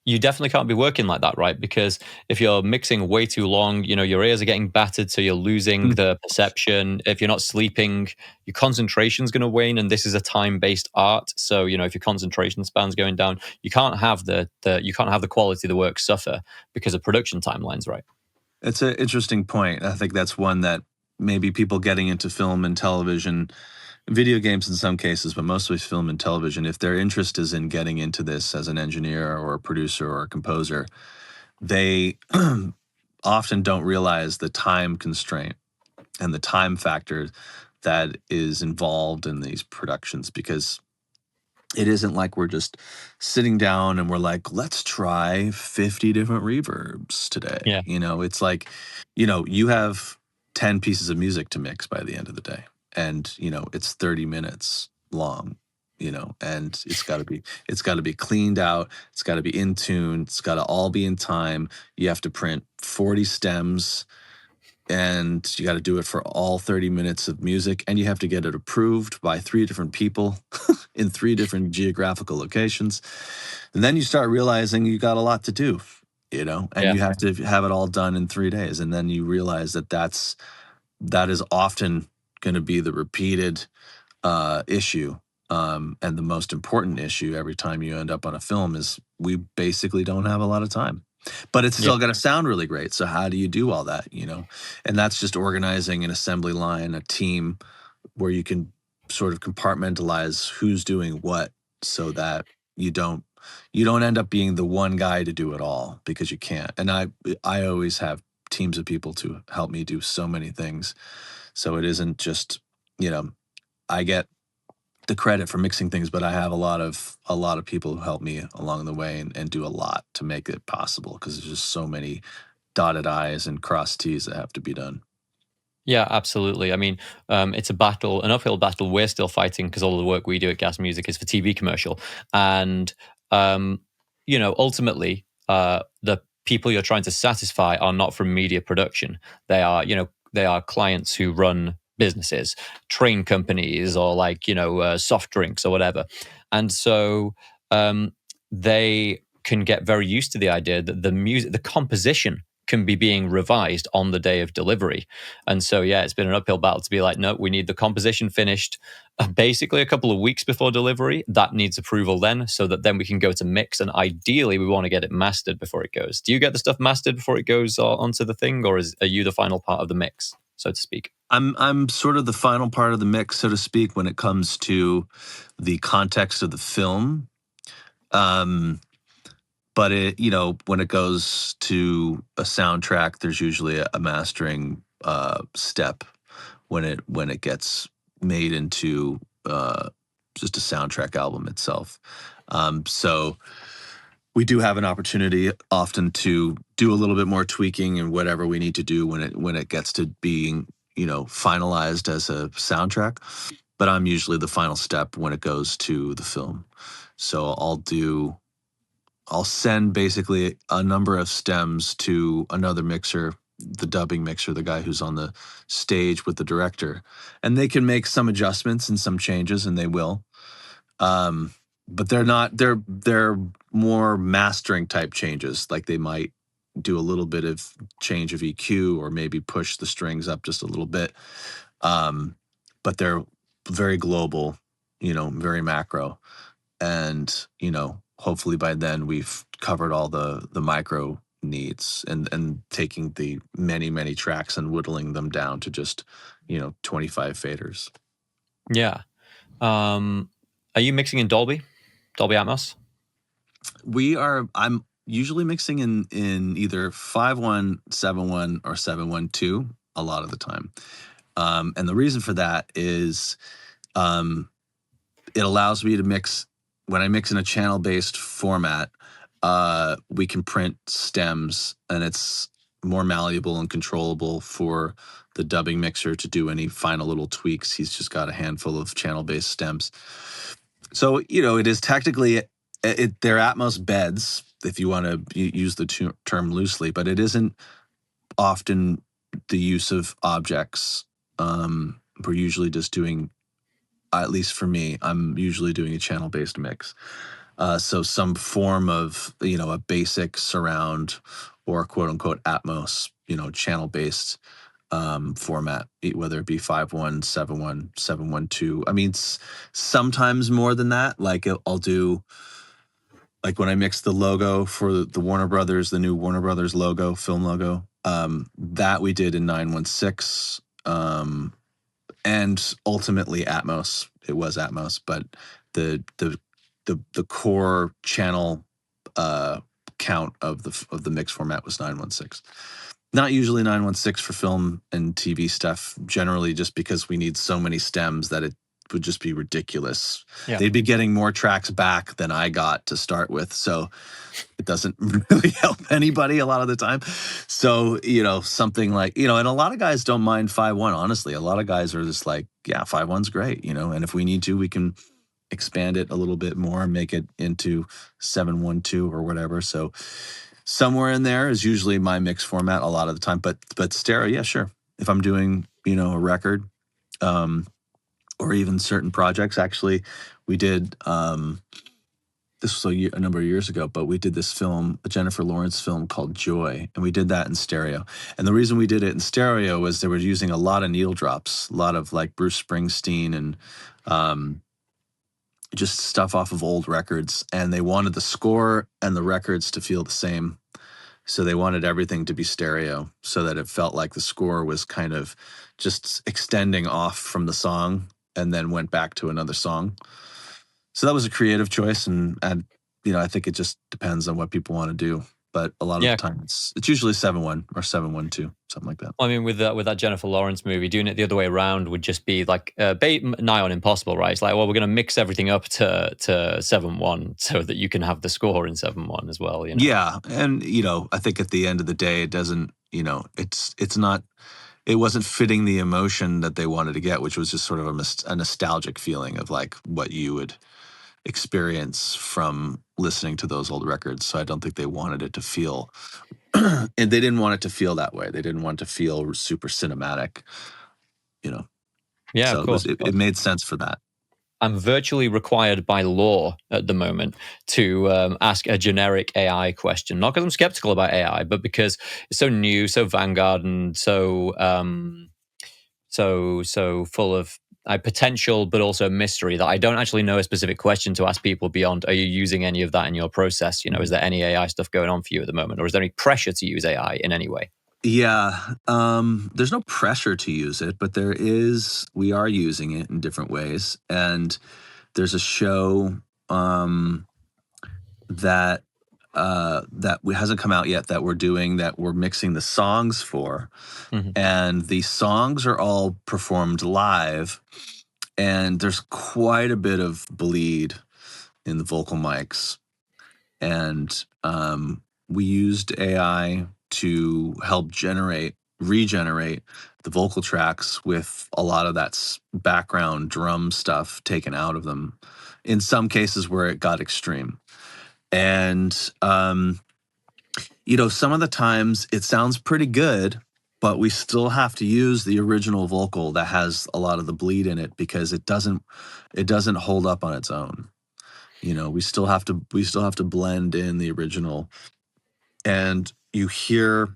S1: You definitely can't be working like that, right? Because if you're mixing way too long, your ears are getting battered, so you're losing the perception. If you're not sleeping, your concentration's going to wane, and this is a time-based art. So, if your concentration span's going down, you can't have the quality of the work suffer because of production timelines, right?
S2: It's an interesting point. I think that's one that maybe people getting into film and television, video games in some cases, but mostly film and television, if their interest is in getting into this as an engineer or a producer or a composer, they often don't realize the time constraint and the time factor that is involved in these productions, because it isn't like we're just sitting down and we're like, let's try 50 different reverbs today.
S1: Yeah,
S2: It's like, you have 10 pieces of music to mix by the end of the day. And, it's 30 minutes long, and it's got to be cleaned out. It's got to be in tune. It's got to all be in time. You have to print 40 stems, and you got to do it for all 30 minutes of music, and you have to get it approved by 3 different people in 3 different geographical locations. And then you start realizing you got a lot to do, and
S1: yeah,
S2: you have to have it all done in 3 days. And then you realize that is often going to be the repeated issue. And the most important issue every time you end up on a film is we basically don't have a lot of time. But it's
S1: Yeah.
S2: still going to sound really great. So how do you do all that, And that's just organizing an assembly line, a team where you can sort of compartmentalize who's doing what so that you don't end up being the one guy to do it all, because you can't. And I always have teams of people to help me do so many things. So it isn't just, I get the credit for mixing things, but I have a lot of people who help me along the way and do a lot to make it possible, because there's just so many dotted I's and crossed T's that have to be done.
S1: Yeah, absolutely. I mean, it's a battle, an uphill battle we're still fighting, because all of the work we do at Gas Music is for TV commercial. And, ultimately, the people you're trying to satisfy are not from media production. They are clients who run businesses, train companies, or soft drinks or whatever. And so they can get very used to the idea that the music, the composition can be being revised on the day of delivery. And so, yeah, it's been an uphill battle to be like, no, we need the composition finished basically a couple of weeks before delivery. That needs approval then, so that then we can go to mix. And ideally, we want to get it mastered before it goes. Do you get the stuff mastered before it goes onto the thing, or are you the final part of the mix, so to speak?
S2: I'm sort of the final part of the mix, so to speak, when it comes to the context of the film. But when it goes to a soundtrack, there's usually a mastering step when it gets made into just a soundtrack album itself. So we do have an opportunity often to do a little bit more tweaking and whatever we need to do when it gets to being finalized as a soundtrack. But I'm usually the final step when it goes to the film. So I'll send basically a number of stems to another mixer, the dubbing mixer, the guy who's on the stage with the director, and they can make some adjustments and some changes, and they will. But they're not. They're more mastering type changes. Like they might do a little bit of change of EQ, or maybe push the strings up just a little bit. But they're very global, very macro, and hopefully by then we've covered all the micro needs, and taking the many tracks and whittling them down to just 25 faders.
S1: Yeah. Are you mixing in Dolby Atmos?
S2: I'm usually mixing in either 5.1, 7.1, or 7.1.2 a lot of the time. And the reason for that is it allows me to mix. When I mix in a channel-based format, we can print stems, and it's more malleable and controllable for the dubbing mixer to do any final little tweaks. He's just got a handful of channel-based stems. So, it is technically, they're Atmos beds, if you want to use the term loosely, but it isn't often the use of objects. We're usually just doing, at least for me, I'm usually doing a channel-based mix. So some form of, a basic surround or quote unquote Atmos, channel-based format, whether it be 5.1, 7.1, 7.1.2. I mean, sometimes more than that. Like I'll do, like when I mixed the logo for the Warner Brothers, the new Warner Brothers logo, film logo, that we did in 916. And ultimately Atmos. It was Atmos, but the core channel count of the mix format was 916. Not usually 916 for film and TV stuff, generally just because we need so many stems that it would just be ridiculous.
S1: Yeah.
S2: They'd be getting more tracks back than I got to start with, so it doesn't really help anybody a lot of the time. So, something like, and a lot of guys don't mind 5.1, honestly. A lot of guys are just like, yeah, 5.1's great, and if we need to, we can expand it a little bit more and make it into 7.1.2 or whatever. So somewhere in there is usually my mix format a lot of the time. But stereo, yeah, sure. If I'm doing, a record, or even certain projects. Actually, we did this was a number of years ago, but we did this film, a Jennifer Lawrence film called Joy, and we did that in stereo. And the reason we did it in stereo was they were using a lot of needle drops, a lot of like Bruce Springsteen and um, just stuff off of old records. And they wanted the score and the records to feel the same. So they wanted everything to be stereo so that it felt like the score was kind of just extending off from the song and then went back to another song. So that was a creative choice, and I think it just depends on what people want to do. But a lot of the
S1: Yeah.
S2: time, it's usually 7-1 or 7-1-2, something like that.
S1: I mean, with that Jennifer Lawrence movie, doing it the other way around would just be like nigh on impossible, right? It's like, well, we're going to mix everything up to 7-1 so that you can have the score in 7-1 as well.
S2: Yeah, and I think at the end of the day, it doesn't. It's not. It wasn't fitting the emotion that they wanted to get, which was just sort of a nostalgic feeling of like what you would experience from listening to those old records. So I don't think they wanted it to feel, and they didn't want it to feel that way. They didn't want it to feel super cinematic, you know.
S1: Yeah, of
S2: So
S1: course.
S2: it made sense for that.
S1: I'm virtually required by law at the moment to ask a generic AI question. Not because I'm skeptical about AI, but because it's so new, so vanguard, and so full of potential, but also mystery that I don't actually know a specific question to ask people beyond, are you using any of that in your process? Is there any AI stuff going on for you at the moment? Or is there any pressure to use AI in any way?
S2: Yeah, there's no pressure to use it, but we are using it in different ways. And there's a show that hasn't come out yet that we're mixing the songs for.
S1: Mm-hmm.
S2: And the songs are all performed live, and there's quite a bit of bleed in the vocal mics. And we used AI to help regenerate the vocal tracks with a lot of that background drum stuff taken out of them in some cases where it got extreme. And some of the times it sounds pretty good, but we still have to use the original vocal that has a lot of the bleed in it because it doesn't hold up on its own. We still have to blend in the original. And you hear,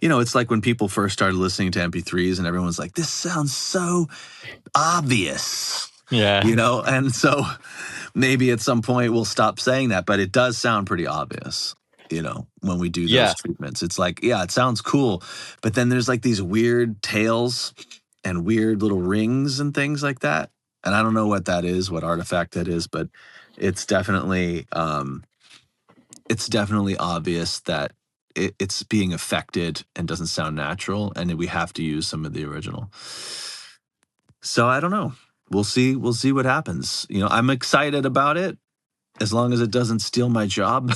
S2: it's like when people first started listening to MP3s and everyone's like, this sounds so obvious.
S1: Yeah.
S2: And so maybe at some point we'll stop saying that, but it does sound pretty obvious, when we do those treatments. It's like, yeah, it sounds cool, but then there's like these weird tails and weird little rings and things like that. And I don't know what that is, what artifact that is, but it's definitely obvious that it's being affected and doesn't sound natural, and we have to use some of the original. So I don't know. We'll see what happens. I'm excited about it as long as it doesn't steal my job.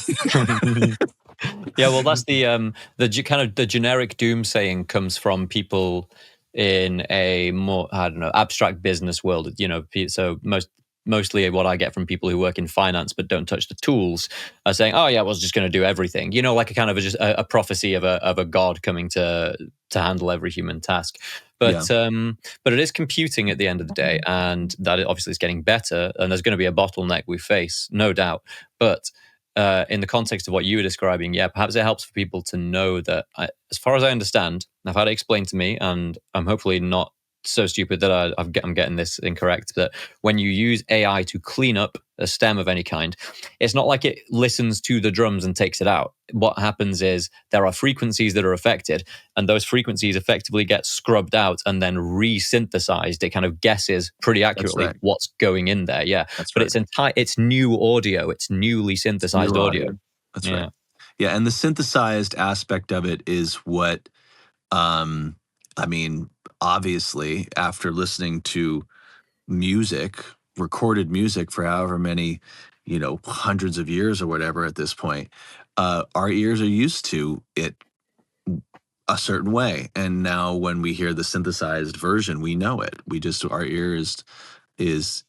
S1: Yeah, well, that's the kind of the generic doomsaying comes from people in a more, I don't know, abstract business world. So mostly what I get from people who work in finance but don't touch the tools are saying, "Oh yeah, well, it's just going to do everything." Like a kind of just a prophecy of a god coming to handle every human task. But but it is computing at the end of the day, and that obviously is getting better. And there's going to be a bottleneck we face, no doubt. But in the context of what you were describing, yeah, perhaps it helps for people to know that, as far as I understand, I've had it explained to me, and I'm hopefully not so stupid that I'm getting this incorrect, that when you use AI to clean up a stem of any kind, it's not like it listens to the drums and takes it out. What happens is there are frequencies that are affected, and those frequencies effectively get scrubbed out and then re-synthesized. It kind of guesses pretty accurately what's going in there. Yeah, but it's new audio. It's newly synthesized audio.
S2: That's right. Yeah, and the synthesized aspect of it is what, obviously, after listening to recorded music for however many, hundreds of years or whatever at this point, our ears are used to it a certain way. And now when we hear the synthesized version, we know it. Our ear is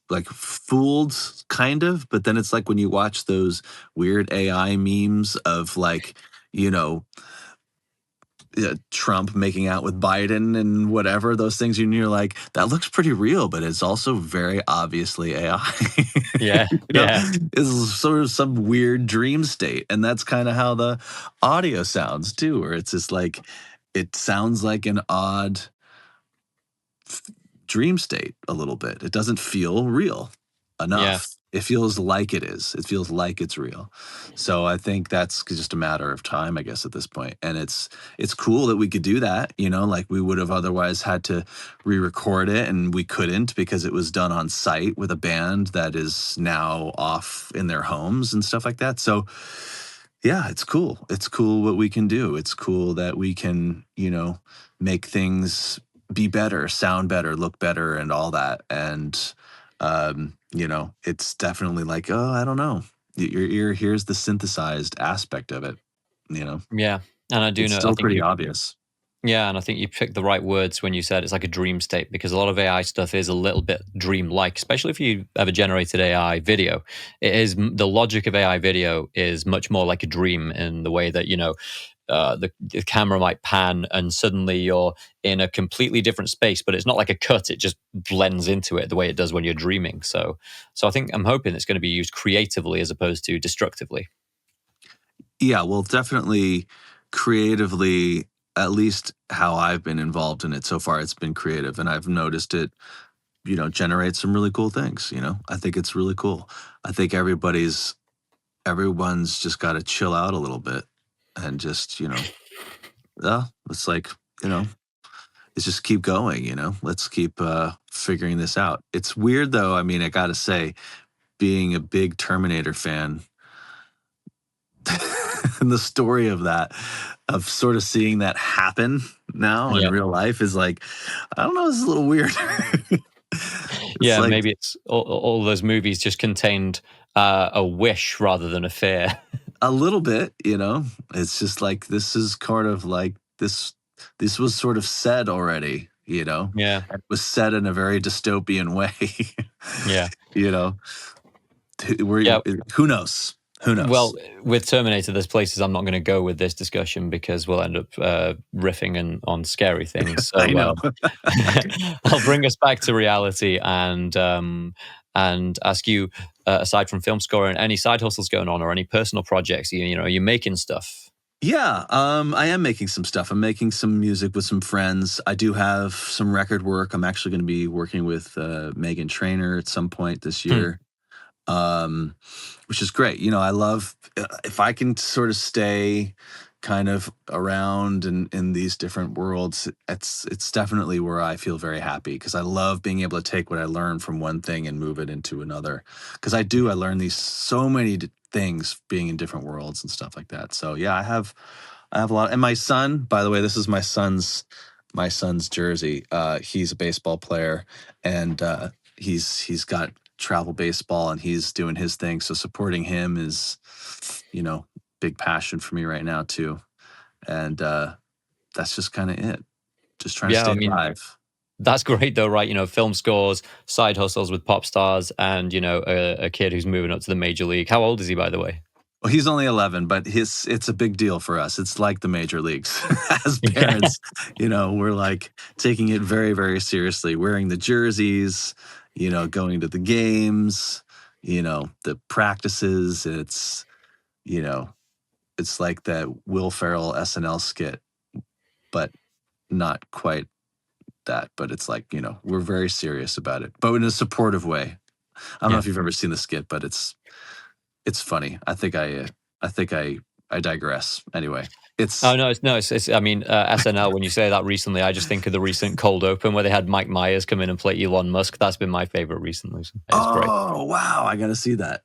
S2: like fooled kind of, but then it's like when you watch those weird AI memes of like, Trump making out with Biden and whatever, those things, and you're like, that looks pretty real, but it's also very obviously AI.
S1: Yeah, yeah,
S2: It's sort of some weird dream state. And that's kind of how the audio sounds too, where it's just like, it sounds like an odd dream state a little bit. It doesn't feel real
S1: yeah,
S2: enough. It feels like it is. It feels like it's real. So I think that's just a matter of time, I guess, at this point. And it's cool that we could do that, like we would have otherwise had to re-record it and we couldn't because it was done on site with a band that is now off in their homes and stuff like that. So yeah, it's cool. It's cool what we can do. It's cool that we can, make things be better, sound better, look better, and all that. And it's definitely like, oh, I don't know. Your ear hears the synthesized aspect of it.
S1: yeah. And I do
S2: It's
S1: know. I
S2: still
S1: think
S2: pretty
S1: you.
S2: obvious.
S1: Yeah, and I think you picked the right words when you said it's like a dream state because a lot of AI stuff is a little bit dream-like, especially if you ever generated AI video. It is the logic of AI video is much more like a dream in the way that the camera might pan and suddenly you're in a completely different space, but it's not like a cut; it just blends into it the way it does when you're dreaming. So I think I'm hoping it's going to be used creatively as opposed to destructively.
S2: Yeah, well, definitely creatively, at least how I've been involved in it so far, it's been creative. And I've noticed it, generate some really cool things. I think it's really cool. I think everyone's just got to chill out a little bit and just, it's like, you know, let's just keep going, let's keep figuring this out. It's weird though. I mean, I got to say, being a big Terminator fan, and the story of that, of sort of seeing that happen now in
S1: Yeah,
S2: real life is like, I don't know, this is a little weird. It's
S1: yeah.
S2: like
S1: Maybe it's all those movies just contained a wish rather than a fear.
S2: a little bit, it's just like, this is kind of like this was sort of said already,
S1: Yeah,
S2: it was said in a very dystopian way.
S1: yeah.
S2: you know,
S1: Yeah,
S2: who knows? Who knows?
S1: well, with Terminator, there's places I'm not going to go with this discussion because we'll end up riffing on scary things.
S2: I
S1: So
S2: know.
S1: I'll bring us back to reality and ask you, aside from film scoring, any side hustles going on or any personal projects? Are you making stuff?
S2: Yeah, I am making some stuff. I'm making some music with some friends. I do have some record work. I'm actually going to be working with Megan Trainor at some point this
S1: Hmm.
S2: year, um, which is great. I love if I can sort of stay kind of around in these different worlds. It's definitely where I feel very happy because I love being able to take what I learn from one thing and move it into another. Because I learn these so many things being in different worlds and stuff like that. So yeah, I have a lot. And my son, by the way, this is my son's jersey. He's a baseball player, and he's got travel baseball, and he's doing his thing. So supporting him is, you know, big passion for me right now too. And that's just kind of it. Just trying to
S1: Yeah, I
S2: stay
S1: mean,
S2: alive.
S1: that's great though, right? Film scores, side hustles with pop stars, and a kid who's moving up to the major league. How old is he, by the way?
S2: Well, he's only 11, but it's a big deal for us. It's like the major leagues. As
S1: Yeah,
S2: parents, we're like taking it very, very seriously, wearing the jerseys, going to the games, the practices. You know, it's like that Will Ferrell SNL skit, but not quite that. But it's like, we're very serious about it, but in a supportive way. I don't know
S1: yeah.
S2: if you've ever seen the skit, but it's funny. I think I digress. Anyway,
S1: Oh
S2: it's
S1: no, it's. I mean, SNL. When you say that recently, I just think of the recent Cold Open where they had Mike Myers come in and play Elon Musk. That's been my favorite recently. So it's great.
S2: oh wow, I gotta see that.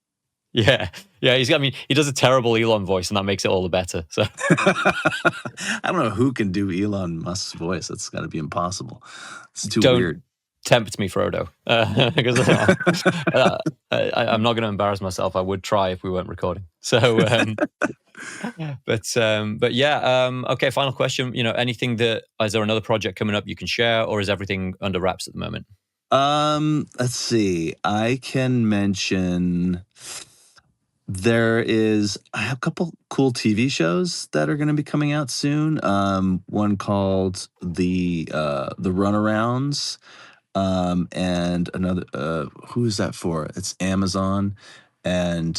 S1: Yeah, yeah. I mean, he does a terrible Elon voice, and that makes it all the better. So
S2: I don't know who can do Elon Musk's voice. That's got to be impossible. It's too
S1: don't
S2: weird.
S1: tempt me, Frodo, because I'm not going to embarrass myself. I would try if we weren't recording. So, but yeah. Okay. Final question. Anything that is there another project coming up you can share, or is everything under wraps at the moment?
S2: Let's see. I can mention. I have a couple cool TV shows that are going to be coming out soon. One called the Runarounds, and another. Who is that for? It's Amazon, and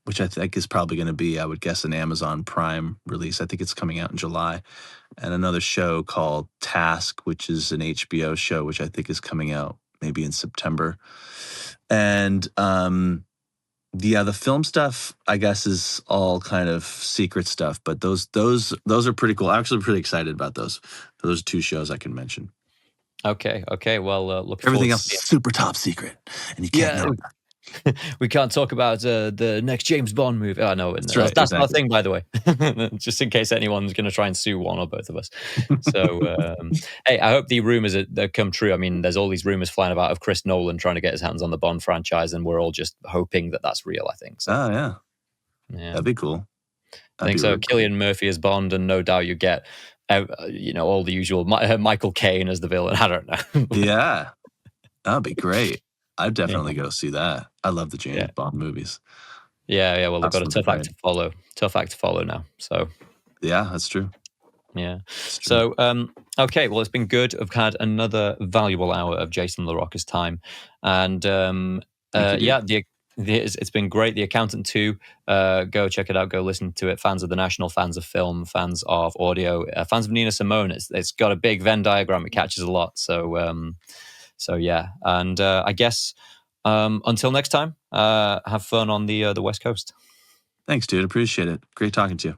S2: which I think is probably going to be, I would guess, an Amazon Prime release. I think it's coming out in July, and another show called Task, which is an HBO show, which I think is coming out maybe in September, and yeah, the film stuff, I guess, is all kind of secret stuff, but those are pretty cool. I'm actually pretty excited about those. Those are two shows I can mention.
S1: Okay. Well, looking
S2: Everything
S1: forward to
S2: else is
S1: seeing.
S2: super top secret, and you can't
S1: Yeah,
S2: know.
S1: we can't talk about the next James Bond movie. Oh no,
S2: That's right,
S1: that's not a
S2: exactly.
S1: thing, by the way. Just in case anyone's going to try and sue one or both of us. So, hey, I hope the rumors that come true. I mean, there's all these rumors flying about of Chris Nolan trying to get his hands on the Bond franchise, and we're all just hoping that that's real. I think so.
S2: Oh yeah,
S1: Yeah,
S2: that'd be cool.
S1: I
S2: That'd
S1: think
S2: be
S1: so.
S2: really cool.
S1: Killian Murphy as Bond, and no doubt you get, all the usual Michael Caine as the villain. I don't know.
S2: Yeah, that'd be great. I'd
S1: Yeah,
S2: definitely go see that. I love the James
S1: yeah,
S2: Bond movies.
S1: yeah. Well, they've got a
S2: Absolutely
S1: tough act
S2: great.
S1: to follow. Tough act to follow now. So.
S2: Yeah, that's true.
S1: Yeah.
S2: That's true.
S1: So, okay. Well, it's been good. I've had another valuable hour of Jason LaRocca's time, and
S2: Thank you, dude.
S1: yeah, it's been great. The Accountant 2. Go check it out. Go listen to it. Fans of the National, fans of film, fans of audio, fans of Nina Simone. It's got a big Venn diagram. It catches a lot. So yeah. And I guess until next time, have fun on the West Coast.
S2: Thanks, dude. Appreciate it. Great talking to you.